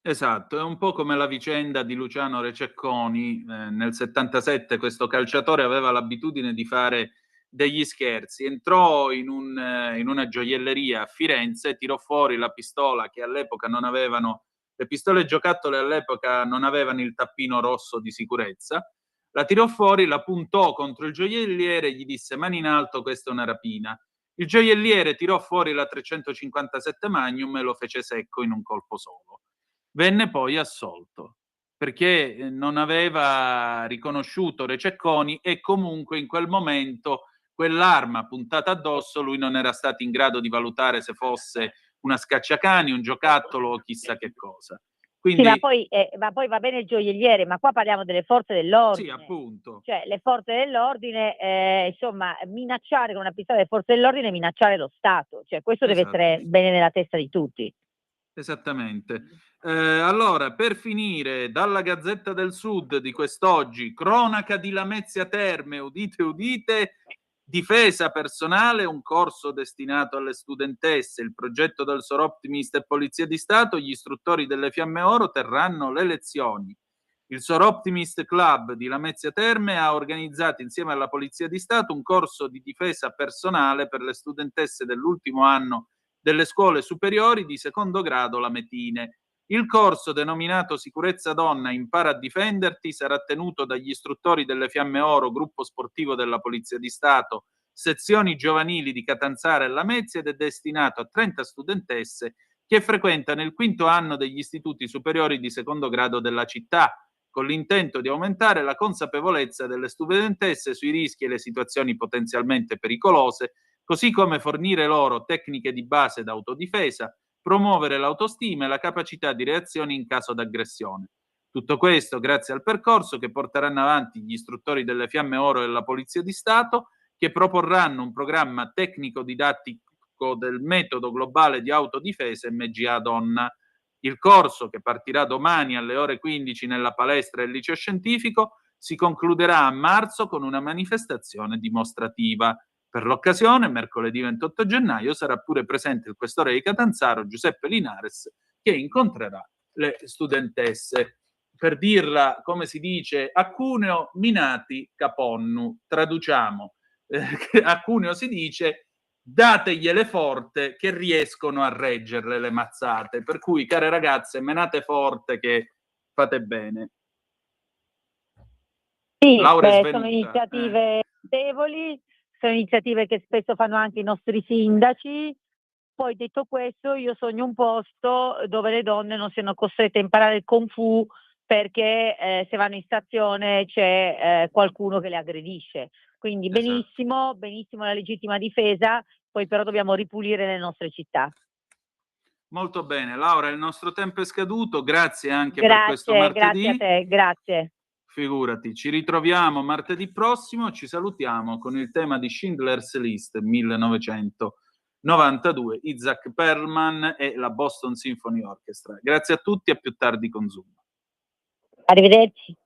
Esatto, è un po' come la vicenda di Luciano Rececconi. Nel 77 questo calciatore aveva l'abitudine di fare degli scherzi, entrò in una gioielleria a Firenze, tirò fuori la pistola che all'epoca non avevano, le pistole giocattole all'epoca non avevano il tappino rosso di sicurezza, la tirò fuori, la puntò contro il gioielliere e gli disse: mani in alto, questa è una rapina. Il gioielliere tirò fuori la 357 Magnum e lo fece secco in un colpo solo. Venne poi assolto perché non aveva riconosciuto Rececconi e comunque in quel momento quell'arma puntata addosso lui non era stato in grado di valutare se fosse una scacciacani, un giocattolo o chissà che cosa. Quindi... Sì, ma poi va bene il gioielliere, ma qua parliamo delle forze dell'ordine. Sì, appunto. Cioè, le forze dell'ordine, insomma, minacciare con una pistola le forze dell'ordine è minacciare lo Stato. Cioè, questo deve essere bene nella testa di tutti. Esattamente. Allora, per finire, dalla Gazzetta del Sud di quest'oggi, cronaca di Lamezia Terme, udite udite, difesa personale, un corso destinato alle studentesse, il progetto del SOR Optimist e Polizia di Stato, gli istruttori delle Fiamme Oro terranno le lezioni. Il SOR Optimist Club di Lamezia Terme ha organizzato insieme alla Polizia di Stato un corso di difesa personale per le studentesse dell'ultimo anno delle scuole superiori di secondo grado lametine. Il corso, denominato Sicurezza Donna impara a difenderti, sarà tenuto dagli istruttori delle Fiamme Oro, gruppo sportivo della Polizia di Stato, sezioni giovanili di Catanzaro e Lamezia, ed è destinato a 30 studentesse che frequentano il quinto anno degli istituti superiori di secondo grado della città, con l'intento di aumentare la consapevolezza delle studentesse sui rischi e le situazioni potenzialmente pericolose, così come fornire loro tecniche di base d'autodifesa, promuovere l'autostima e la capacità di reazione in caso d'aggressione. Tutto questo grazie al percorso che porteranno avanti gli istruttori delle Fiamme Oro e della Polizia di Stato, che proporranno un programma tecnico-didattico del metodo globale di autodifesa MGA Donna. Il corso, che partirà domani alle ore 15 nella palestra del liceo scientifico, si concluderà a marzo con una manifestazione dimostrativa. Per l'occasione, mercoledì 28 gennaio, sarà pure presente il questore di Catanzaro, Giuseppe Linares, che incontrerà le studentesse. Per dirla, come si dice, a Cuneo minati caponnu. Traduciamo. A Cuneo si dice: dategliele forte che riescono a reggerle le mazzate. Per cui, care ragazze, menate forte che fate bene. Sì, sono iniziative notevoli, sono iniziative che spesso fanno anche i nostri sindaci. Poi, detto questo, io sogno un posto dove le donne non siano costrette a imparare il Kung Fu perché se vanno in stazione c'è qualcuno che le aggredisce. Quindi benissimo, benissimo la legittima difesa, poi però dobbiamo ripulire le nostre città. Molto bene, Laura, il nostro tempo è scaduto, grazie anche per questo martedì. Grazie a te, grazie. Figurati, ci ritroviamo martedì prossimo, ci salutiamo con il tema di Schindler's List 1992, Isaac Perlman e la Boston Symphony Orchestra. Grazie a tutti, a più tardi con Zoom. Arrivederci.